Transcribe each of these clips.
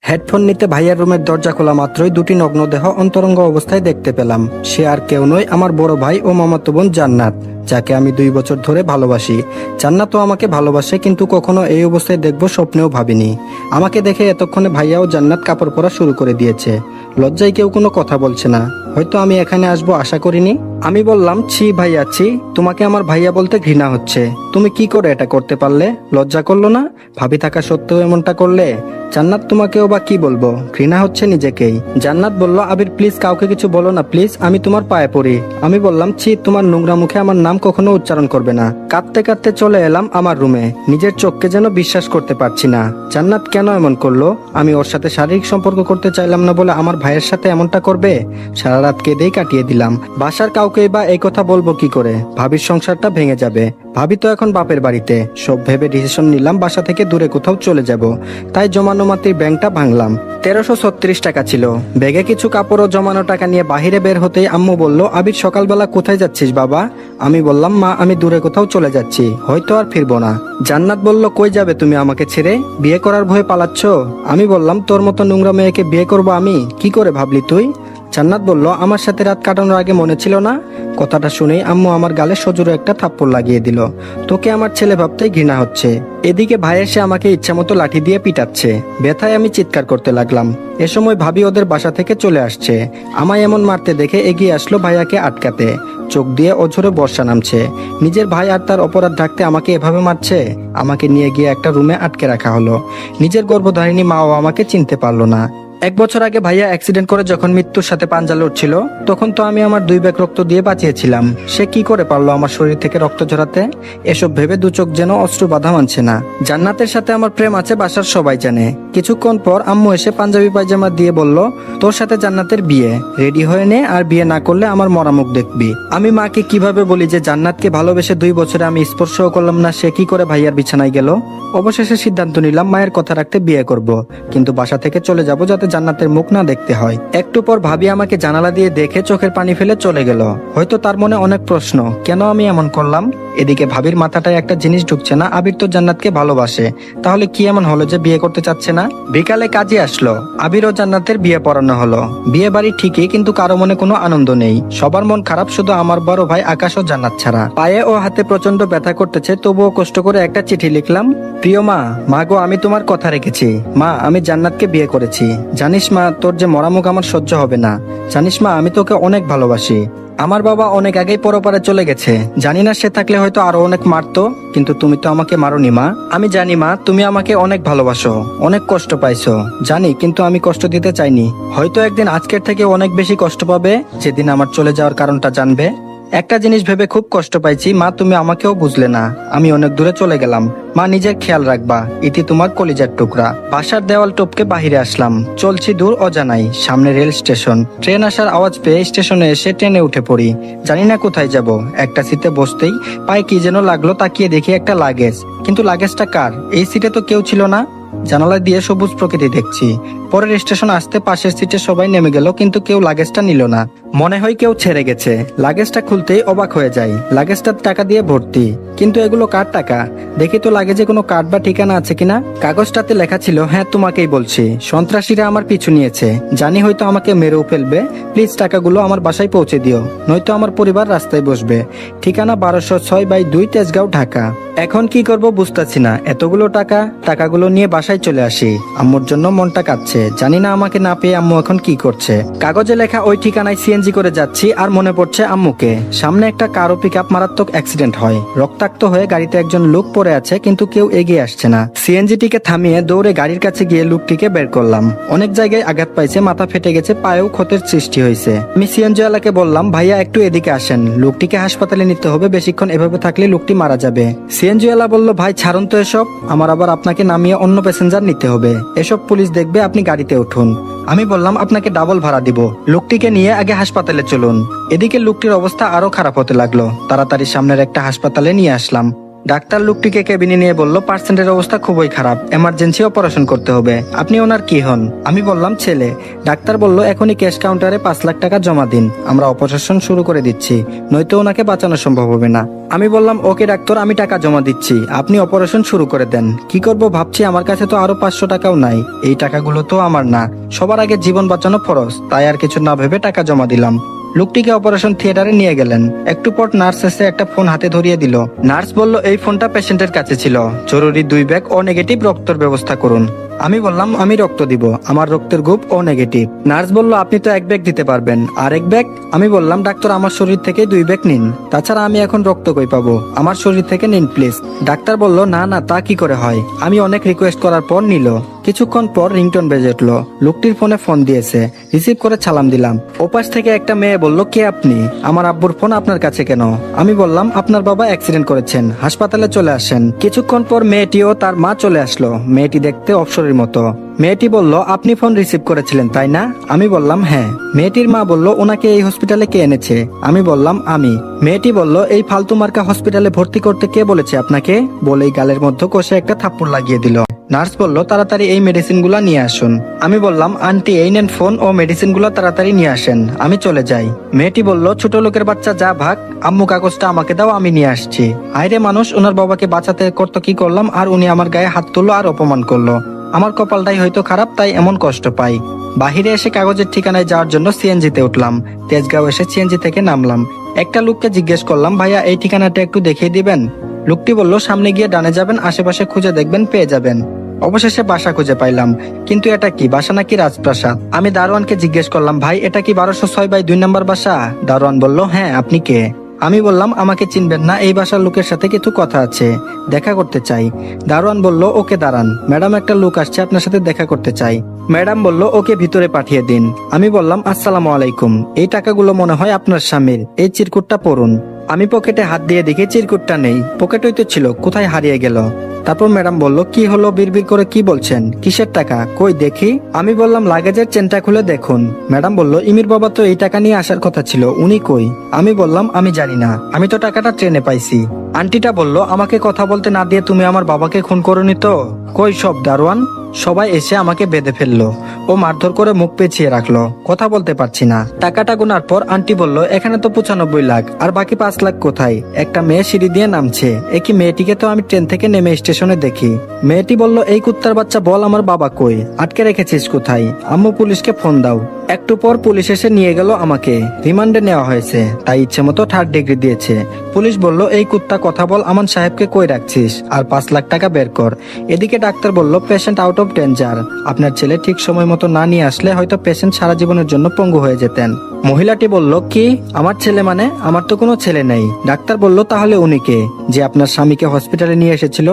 Headphone নিতে ভাইয়ার রুমের দরজা খোলা মাত্রই দুটি নগ্ন দেহ অন্তরঙ্গ অবস্থায় দেখতে পেলাম। সে আর কেউ নয়, আমার বড় ভাই ও মামাতো বোন জান্নাত, যাকে আমি 2 বছর ধরে ভালোবাসি। জান্নাতও আমাকে ভালোবাসে, কিন্তু কখনো এই অবস্থায় দেখবো স্বপ্নেও ভাবিনি। আমাকে দেখে এতক্ষণে ভাইয়া ও জান্নাত কাপড় পরা শুরু করে দিয়েছে। লজ্জায় কেউ কোনো কথা বলছে না, হয়তো আমি এখানে আসবো আশা করিনি। আমি বললাম, ছি ভাইয়া ছি, তোমাকে আমার ভাইয়া বলতে ঘৃণা হচ্ছে। তুমি কি করে এটা করতে পারলে? লজ্জা করলো না? ভাবি থাকা সত্ত্বেও এমনটা করলে? জান্নাত, তোমাকেও বা কি বলবো, ঘৃণা হচ্ছে নিজেকেই। জান্নাত বলল, আবির প্লিজ কাউকে কিছু বলো না প্লিজ, আমি তোমার পায়ে পড়ি। আমি বললাম, ছি, তোমার নোংরা মুখে আমার নাম কখনো উচ্চারণ করবে না। কাঁদতে কাঁদতে চলে এলাম আমার রুমে, নিজের চোখকে যেন বিশ্বাস করতে পারছি না। জান্নাত কেন এমন করলো? আমি ওর সাথে শারীরিক সম্পর্ক করতে চাইলাম না বলে আমার ভাইয়ের সাথে এমনটা করবে? সারা রাত কেঁদেই কাটিয়ে দিলাম। বাসার কাউকেই বা এই কথা বলবো কি করে? ভাবির সংসারটা ভেঙে যাবে। ভাবি তো এখন বাপের বাড়িতে। সব ভেবে ডিসিশন নিলাম বাসা থেকে দূরে কোথাও চলে যাব। তাই জমানো মাটির ব্যাংকটা ভাঙলাম। 1336 টাকা ছিল। ব্যাগে কিছু কাপড় ও জমানো টাকা নিয়ে বাহিরে বের হতেই আম্মু বলল, আবির সকালবেলা কোথায় যাচ্ছিস বাবা? আমি বললাম, মা আমি দূরে কোথাও চলে যাচ্ছি, হয়তো আর ফিরবো না। জান্নাত বলল, কই যাবে তুমি আমাকে ছেড়ে? বিয়ে করার ভয়ে পালাচ্ছ? আমি বললাম, তোর মতো নোংরা মেয়েকে বিয়ে করবো আমি? কি করে ভাবলি তুই? জান্নাত বলল, আমার সাথে রাত কাটানোর আগে মনে ছিল না? কথাটা শুনেই আম্মু আমার গালে সজোরে একটা থাপ্পড় লাগিয়ে দিল। তোকে আমার ছেলে ভাবতেই ঘৃণা হচ্ছে। এদিকে ভাই এসে আমাকে ইচ্ছামতো লাঠি দিয়ে পিটাচ্ছে। ব্যথায় আমি চিৎকার করতে লাগলাম। এ সময় ভাবি ওদের বাসা থেকে চলে আসছে। আমায় এমন মারতে দেখে এগিয়ে আসলো ভাইয়াকে আটকাতে। চোখ দিয়ে অঝরে বর্ষা নামছে। নিজের ভাই আর তার অপরাধ ঢাকতে আমাকে এভাবে মারছে। আমাকে নিয়ে গিয়ে একটা রুমে আটকে রাখা হলো। নিজের গর্ভধারিণী মাও আমাকে চিনতে পারলো না। 1 বছর আগে ভাইয়া অ্যাক্সিডেন্ট করে যখন মৃত্যুর সাথে পাঞ্জা লড়ছিল, তখন তো আমি আমার 2 ব্যাগ রক্ত দিয়ে বাঁচিয়েছিলাম। সে কি করে পারলো আমার শরীর থেকে রক্ত ঝরাতে? এসব ভেবে দু চোখ যেন অশ্রু বাধা মানছে না। জান্নাতের সাথে আমার প্রেম আছে বাসার সবাই জানে। কিছুক্ষণ পর আম্মু এসে পাঞ্জাবি পায়জামা দিয়ে বলল, তোর সাথে জান্নাতের বিয়ে, রেডি হয়ে নে, আর বিয়ে না করলে আমার মরা মুখ দেখবি। আমি মাকে কিভাবে বলি যে জান্নাতকে ভালোবেসে 2 বছরে আমি স্পর্শও করলাম না, সে কি করে ভাইয়ার বিছানায় গেল? অবশেষে সিদ্ধান্ত নিলাম মায়ের কথা রাখতে বিয়ে করব, কিন্তু বাসা থেকে চলে যাব যাতে জান্নাতের মুখ না দেখতে হয়। একটু পর ভাবি আমাকে জানালা দিয়ে দেখে চোখের পানি ফেলে চলে গেল। হয়তো তার মনে অনেক প্রশ্ন, কেন আমি এমন করলাম। এদিকে ভাবির মাথাটায় একটা জিনিস ঢুকছে না, আবির তো জান্নাতকে ভালোবাসে, তাহলে কি এমন হলো যে বিয়ে করতে চাচ্ছে না? বিকালে কাজে আসলো, আবির ও জান্নাতের বিয়ে পড়ানো হলো। বিয়ে বাড়ি ঠিকই, কিন্তু কারো মনে কোনো আনন্দ নেই। সবার মন খারাপ, শুধু আমার বড় ভাই আকাশ ও জান্নাত ছাড়া। পায়ে ও হাতে প্রচন্ড ব্যথা করতেছে, তবুও কষ্ট করে একটা চিঠি লিখলাম। প্রিয় মা, মা গো, আমি তোমার কথা রেখেছি। মা, আমি জান্নাতকে বিয়ে করেছি। জানিস মা, তোর যে মরা মুখ আমার সহ্য হবে না। জানিস মা, আমি তোকে অনেক ভালোবাসি। আমার বাবা অনেক আগেই পরপারে চলে গেছে। জানি না সে থাকলে হয়তো আরো অনেক মারতো, কিন্তু তুমি তো আমাকে মারোনি মা। আমি জানি মা, তুমি আমাকে অনেক ভালোবাসো, অনেক কষ্ট পাইছো জানি, কিন্তু আমি কষ্ট দিতে চাইনি। হয়তো একদিন আজকের থেকে অনেক বেশি কষ্ট পাবে, যেদিন আমার চলে যাওয়ার কারণটা জানবে। একটা জিনিস ভেবে খুব কষ্ট পাইছি মা, তুমি আমাকেও বুঝলে না। আমি অনেক দূরে চলে গেলাম মা, নিজের খেয়াল রাখবা। ইতি তোমার কলিজার টুকরা। বাসার দেওয়াল টপকে বাহিরে আসলাম। চলছি দূর অজানাই, সামনে রেল স্টেশন। ট্রেন আসার আওয়াজ পেয়ে স্টেশনে এসে ট্রেনে উঠে পড়ি। জানি না কোথায় যাব। একটা সিটে বসতেই পায়ে কি যেন লাগলো, তাকিয়ে দেখি একটা লাগেজ। কিন্তু লাগেজটা কার? এই সিটে তো কেউ ছিল না। জানালা দিয়ে সবুজ প্রকৃতি দেখছি। পরের স্টেশন আসতে পাশের সিটে সবাই নেমে গেল, কিন্তু কেউ লাগেজটা নিল না। মনে হয় কেউ ছেড়ে গেছে। লাগেজটা খুলতেই অবাক হয়ে যায়। লাগেজটা টাকা দিয়ে ভর্তি, কিন্তু এগুলো কার টাকা? দেখি তো লাগেজে কোনো কার্ড বা ঠিকানা আছে কিনা। কাগজটাতে লেখা ছিল, হ্যাঁ তোমাকেই বলছি, সন্ত্রাসীরা আমার পিছু নিয়েছে। জানি হয়তো আমাকে মেরেও ফেলবে। প্লিজ টাকাগুলো আমার বাসায় পৌঁছে দিও, নয়তো আমার পরিবার রাস্তায় বসবে। ঠিকানা 1206/2 তেজগাঁও, ঢাকা। এখন কি করব বুঝতেছি না। এতগুলো টাকাগুলো নিয়ে বাসায় চলে আসি। আম্মুর জন্য মনটা কাঁদছে। জানি না আমাকে না পেয়ে আম্মু এখন কি করছে। কাগজে লেখা ওই ঠিকানায় সিএনজি করে যাচ্ছি, আর মনে পড়ছে আম্মুকে। সামনে একটা কার ও পিকআপ মারাত্মক অ্যাক্সিডেন্ট হয়। রক্তাক্ত হয়ে গাড়িতে একজন লোক পড়ে আছে, কিন্তু কেউ এগিয়ে আসছে না। সিএনজিটিকে থামিয়ে দৌড়ে গাড়ির কাছে গিয়ে লোকটিকে বের করলাম। অনেক জায়গায় আঘাত পাইছে, মাথা ফেটে গেছে, পায়েও ক্ষতের সৃষ্টি হয়েছে। আমি সিএনজি ওয়ালাকে বললাম, ভাইয়া একটু এদিকে আসেন, লোকটিকে হাসপাতালে নিতে হবে। বেশিক্ষণ এভাবে থাকলে লোকটি মারা যাবে। সিএনজি ওয়ালা বলল, ভাই ছাড়ুন তো এসব, আমার আবার আপনাকে নামিয়ে অন্য প্যাসেঞ্জার নিতে হবে। এসব পুলিশ দেখবে, আপনি গাড়িতে উঠুন। আমি বললাম, আপনাকে ডাবল ভাড়া দিব, লোকটিকে নিয়ে আগে হাসপাতালে চলুন। এদিকে লোকটির অবস্থা আরো খারাপ হতে লাগলো। তাড়াতাড়ি সামনের একটা হাসপাতালে নিয়ে আসলাম। ডাক্তার লোকটিকে কেবিনে নিয়ে বলল, পার্সেন্টের অবস্থা খুবই খারাপ, এমার্জেন্সি অপারেশন করতে হবে। আপনি ওনার কি হন? আমি বললাম ছেলে। ডাক্তার বলল, এখনই ক্যাশ কাউন্টারে 5 লাখ টাকা জমা দিন, আমরা অপারেশন শুরু করে দিচ্ছি, নয়তো ওনাকে বাঁচানো সম্ভব হবে না। আমি বললাম, ওকে ডাক্তার, আমি টাকা জমা দিচ্ছি, আপনি অপারেশন শুরু করে দেন। কি করব ভাবছি, আমার কাছে তো আরো 500 টাকাও নাই। এই টাকাগুলো তো আমার না, সবার আগে জীবন বাঁচানো ফরজ, তাই আর কিছু না ভেবে টাকা জমা দিলাম। লোকটিকে অপারেশন থিয়েটারে নিয়ে গেলেন। একটু পর নার্স এসে একটা ফোন হাতে ধরিয়ে দিল। নার্স বলল, এই ফোনটা পেশেন্টের কাছে ছিল, জরুরি 2 ব্যাগ ও নেগেটিভ রক্তের ব্যবস্থা করুন। আমি বললাম, আমি রক্ত দিব, আমার রক্তের গ্রুপ ও নেগেটিভ। নার্স বলল, আপনি তো 1 ব্যাগ দিতে পারবেন, আর 1 ব্যাগ? আমি বললাম, ডাক্তার আমার শরীর থেকে 2 ব্যাগ নিন, তাছাড়া আমি এখন রক্ত কই পাবো, আমার শরীর থেকে নিন প্লিজ। ডাক্তার বলল, না না, তা কি করে হয়। আমি অনেক রিকোয়েস্ট করার পর নিল। কিছুক্ষণ পর রিংটোন বেজে উঠলো। লোকটির ফোনে ফোন দিয়েছে, রিসিভ করে সালাম দিলাম। ওপাশ থেকে একটা মেয়ে বলল, কে আপনি? আমার আব্বুর ফোন আপনার কাছে কেন? আমি বললাম, আপনার বাবা অ্যাক্সিডেন্ট করেছেন, হাসপাতালে চলে আসেন। কিছুক্ষণ পর মেয়েটি ও তার মা চলে আসলো। মেয়েটি দেখতে অপসরের মতো। মেয়েটি বলল, আপনি ফোন রিসিভ করেছিলেন তাই না? আমি বললাম, হ্যাঁ। মেয়েটির মা বলল, ওনাকে এই হসপিটালে কে এনেছে? আমি বললাম, আমি। মেয়েটি বলল, এই ফালতু মার্কা হসপিটালে ভর্তি করতে কে বলেছে আপনাকে? বলেই গালের মধ্যে কষে একটা থাপ্পড় লাগিয়ে দিল। নার্স বলল, তাড়াতাড়ি এই মেডিসিন গুলা নিয়ে আসুন। আমি বললাম, আন্টি এই নেন ফোন ও মেডিসিন গুলা তাড়াতাড়ি নিয়ে আসেন, আমি চলে যাই। মেয়েটি বলল, ছোট লোকের বাচ্চা, যা ভাগ, আম্মু কাগজটা আমাকে দাও, আমি নিয়ে আসছি। আইরে মানুষ, ওনার বাবাকে বাঁচাতে করতো কি করলাম, আর উনি আমার গায়ে হাত তুললো আর অপমান করলো। আমার কপালটাই হয়তো খারাপ, তাই এমন কষ্ট পাই। বাহিরে এসে কাগজের ঠিকানায় যাওয়ার জন্য সিএনজিতে উঠলাম। তেজগাঁও এসে সিএনজি থেকে নামলাম। একটা লোককে জিজ্ঞেস করলাম, ভাইয়া এই ঠিকানাটা একটু দেখিয়ে দিবেন? লোকটি বলল, সামনে গিয়ে ডানে যাবেন, আশেপাশে খুঁজে দেখবেন, পেয়ে যাবেন। অবশেষে বাসা খুঁজে পাইলাম, কিন্তু এটা কি বাসা নাকি রাজপ্রাসাদ? আমি দারোয়ানকে জিজ্ঞেস করলাম, ভাই এটা কি 1206/2 নম্বর বাসা? দারোয়ান বলল, হ্যাঁ, আপনি কে? আমি বললাম, আমাকে চিনবেন না, এই বাসার লোকের সাথে কিছু কথা আছে, দেখা করতে চাই। দারোয়ান বলল, ওকে দাঁড়ান, ম্যাডাম একটা লোক আসছে আপনার সাথে দেখা করতে চাই। ম্যাডাম বলল, ওকে ভিতরে পাঠিয়ে দিন। আমি বললাম, আসসালামু আলাইকুম, এই টাকাগুলো মনে হয় আপনার স্বামীর, এই চিরকুটটা পড়ুন। আমি পকেটে হাত দিয়ে দেখি চিরকুটটা নেই, পকেটেই তো ছিল, কোথায় হারিয়ে গেল? তারপর ম্যাডাম বলল, কি হলো, বিড়বিড় করে কি বলছেন? কিসের টাকা, কই দেখি। আমি বললাম, লাগেজের চেনটা খুলে দেখুন। ম্যাডাম বলল, ইমির বাবা তো এই টাকা নিয়ে আসার কথা ছিল, উনি কই? আমি বললাম, আমি জানি না, আমি তো টাকাটা ট্রেনে পাইছি। আন্টিটা বলল, আমাকে কথা বলতে না দিয়ে তুমি আমার বাবাকে খুন করোনি তো? কই সব দারোয়ান? সবাই এসে আমাকে বেঁধে ফেললো, ও মারধর করে মুখ পেঁচিয়ে রাখলো, কথা বলতে পারছি না। টাকাটা গোনার পর আন্টি বলল, এখানে তো 95 লাখ, আর বাকি 5 লাখ কোথায়? একটা মেয়ে সিঁড়ি দিয়ে নামছে, একই মেয়েটিকে তো আমি ট্রেন থেকে নেমে স্টেশনে দেখি। মেয়েটি বলল, এই কুত্তার বাচ্চা, বল আমার বাবা কই, আটকে রেখেছিস কোথায়? আম্মু পুলিশকে ফোন দাও। একটু পর পুলিশ এসে নিয়ে গেল আমাকে, রিমান্ডে নেওয়া হয়েছে, তাই ইচ্ছে মতো 3rd ডিগ্রি দিয়েছে। পুলিশ বলল, এই কুত্তা কথা বল, আমান সাহেবকে কই রাখছিস, আর 5 লাখ টাকা বের কর। এদিকে ডাক্তার বলল, পেশেন্ট আউট অফ ডেঞ্জার, আপনার ছেলে ঠিক সময় মতো না নিয়ে আসলে হয়তো পেশেন্ট সারা জীবনের জন্য পঙ্গু হয়ে যেতেন। মহিলাটি বলল, কি আমার ছেলে মানে? আমার তো কোনো ছেলে নেই। ডাক্তার বলল, তাহলে উনি কে, যে আপনার স্বামীকে হসপিটালে নিয়ে এসেছিল?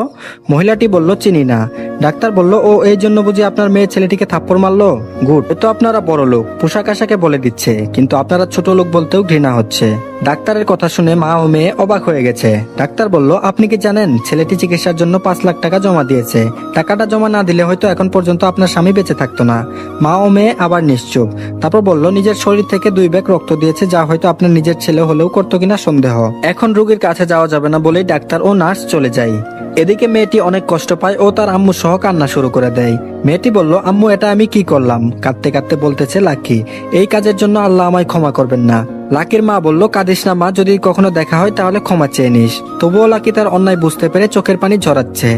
মহিলাটি বলল, চিনি না। ডাক্তার বলল, ও এই জন্য বুঝি আপনার মেয়ে ছেলেটিকে থাপ্পড় মারলো? গুড, তো আপনারা বড় লোক, পোশাক আশাকে বলে দিচ্ছে, কিন্তু আপনারা ছোট লোক বলতেও ঘৃণা হচ্ছে। ডাক্তারের কথা শুনে মা ও মেয়ে অবাক হয়ে গেছে। ডাক্তার বলল, আপনি কি জানেন ছেলেটি চিকিৎসার জন্য 5 লাখ টাকা জমা দিয়েছে? টাকাটা জমা না দিলে হয়তো এখন পর্যন্ত আপনার স্বামী বেঁচে থাকতো না। মা ও মেয়ে আবার নিশ্চুপ। তারপর বলল, নিজের শরীর থেকে 2 ব্যাগ রক্ত দিয়েছে, যা হয়তো আপনার নিজের ছেলে হলেও করতো কিনা সন্দেহ। এখন রোগীর কাছে যাওয়া যাবে না বলেই ডাক্তার ও নার্স চলে যায়। এদিকে মেয়েটি অনেক কষ্ট পায় ও তার আম্মু সহ কান্না শুরু করে দেয়। মেয়েটি বলল, আম্মু এটা আমি কি করলাম? কাঁদতে কাঁদতে বলতেছে, লাকি, এই কাজের জন্য আল্লাহ আমায় ক্ষমা করবেন না। লাকির মা বলল, কাঁদিস না মা, যদি কখনো দেখা হয় তাহলে ক্ষমা চেয়ে নিস। তবুও লাকি তার অন্যায় বুঝতে পেরে চোখের পানি ঝরাচ্ছে।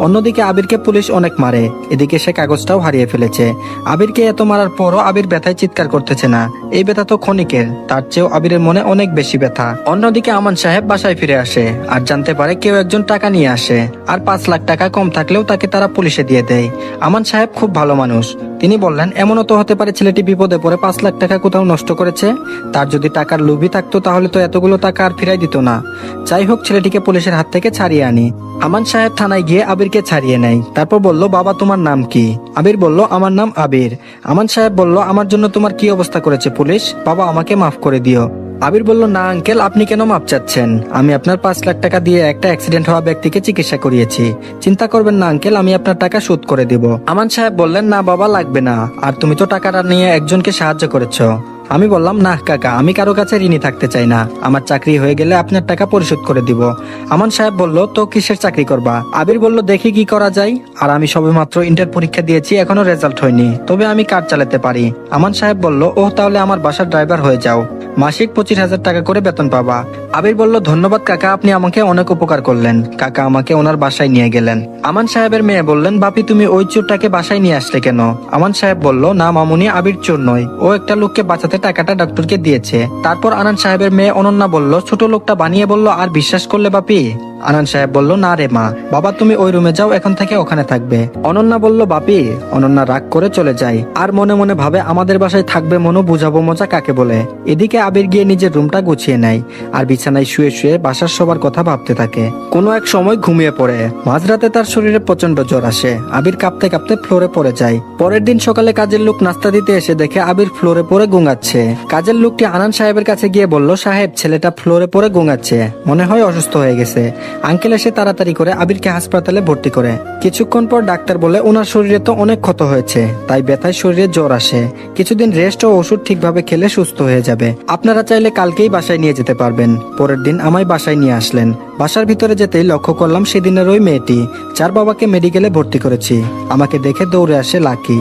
অন্যদিকে আবিরকে পুলিশ অনেক মারে, এদিকে সে কাগজটাও হারিয়ে ফেলেছে। আবিরকে এত মারার পরও আবির ব্যথায় চিৎকার করতেছে না। এই ব্যথা তো ক্ষণিকের, তার চেয়েও আবিরের মনে অনেক বেশি ব্যথা। অন্যদিকে আমান সাহেব বাসায় ফিরে আসে আর জানতে পারে কেউ একজন টাকা নিয়ে আসে, আর 5 লাখ টাকা কম থাকলেও তাকে তারা পুলিশে দিয়ে দেয়। আমান সাহেব খুব ভালো মানুষ, তিনি বললেন, এমনও তো হতে পারে ছেলেটি বিপদে পড়ে 5 লাখ টাকা কোথাও নষ্ট করেছে। তার যদি টাকার লোভী থাকতো তাহলে তো এতগুলো টাকা আর ফিরাই দিত না। যাই হোক, ছেলেটিকে পুলিশের হাত থেকে ছাড়িয়ে আনি। আমান সাহেব থানায় গিয়ে আবিরকে ছাড়িয়ে নেয়। তারপর বলল, বাবা তোমার নাম কি? আবির বলল, আমার নাম আবির। আমান সাহেব বলল, আমার জন্য তোমার কি অবস্থা করেছে পুলিশ, বাবা আমাকে মাফ করে দিও। আবির বলল, না আঙ্কেল, আপনি কেন মাপ চাচ্ছেন? আমি আপনার 5 লাখ টাকা দিয়ে একটা অ্যাক্সিডেন্ট হওয়া ব্যক্তিকে চিকিৎসা করিয়েছি, চিন্তা করবেন না আঙ্কেল, আমি আপনার টাকা শোধ করে দিব। আমান সাহেব বললেন, না বাবা লাগবে না, আর তুমি তো টাকাটা নিয়ে একজনকে সাহায্য করেছো, আমি বললাম, না কাকা, আমি কারো কাছে ঋণী থাকতে চাই না। আমার চাকরি হয়ে গেলে আপনার টাকা পরিশোধ করে দিব। আমান সাহেব বলল, তো কিসের চাকরি করবা? আবির বলল, দেখি কি করা যায়। আর আমি সবেমাত্র ইন্টার পরীক্ষা দিয়েছি, এখনো রেজাল্ট হয়নি, তবে আমি কার চালাতে পারি। আমান সাহেব বলল, ও তাহলে আমার বাসার ড্রাইভার হয়ে যাও, মাসিক 25,000 টাকা করে বেতন পাবা। আবির বলল, ধন্যবাদ কাকা, আপনি আমাকে অনেক উপকার করলেন। কাকা আমাকে ওনার বাসায় নিয়ে গেলেন। আমান সাহেবের মেয়ে বললেন, বাপি তুমি ওই চোরটাকে বাসায় নিয়ে আসলে কেন? আমান সাহেব বলল, না মামুনি, আবির চোর নয়, ও একটা লোককে বাঁচাতে টাকাটা ডক্টরকে দিয়েছে। তারপর আনান সাহেবের মেয়ে অনন্যা বলল, ছোট লোকটা বানিয়ে বলল, আর বিশ্বাস করলে বাপি? আনান সাহেব বলল, না রে মা, বাবা তুমি ওই রুমে যাও, এখন থেকে ওখানে থাকবে। অনন্যা বলল, বাপি। অনন্যা রাগ করে চলে যায়, আর মনে মনে ভাবে, আমাদের বাসায় থাকবে মনু, বুঝাবো মজা কাকে বলে। এদিকে আবির গিয়ে নিজের রুমটা গুছিয়ে নেয়, আর বিছানায় শুয়ে শুয়ে বাসার সবার কথা ভাবতে থাকে। কোনো এক সময় ঘুমিয়ে পড়ে। মাঝরাতে তার শরীরে প্রচন্ড জ্বর আসে। আবির কাঁপতে কাঁপতে ফ্লোরে পড়ে যায়। পরের দিন সকালে কাজের লোক নাস্তা দিতে এসে দেখে আবির ফ্লোরে পড়ে গুঙাচ্ছে। কাজের লোকটি আনান সাহেবের কাছে গিয়ে বলল, সাহেব, ছেলেটা ফ্লোরে পড়ে গুঙাচ্ছে, মনে হয় অসুস্থ হয়ে গেছে। আঙ্কেল এসে তাড়াতাড়ি করে আবিরকে হাসপাতালে ভর্তি করে। কিছুক্ষণ পর ডাক্তার বলে, ওনার শরীরে তো অনেক ক্ষত হয়েছে, তাই ব্যথায় শরীরে জ্বর আসে, কিছুদিন রেস্ট ও ওষুধ ঠিকভাবে খেলে সুস্থ হয়ে যাবে। আপনারা চাইলে কালকেই বাসায় নিয়ে যেতে পারবেন। পরের দিন আমায় বাসায় নিয়ে আসলেন। বাসার ভিতরে যেতেই লক্ষ্য করলাম সেদিনের ওই মেয়েটি, যার বাবাকে মেডিকেলে ভর্তি করেছি। আমাকে দেখে দৌড়ে আসে লাকি।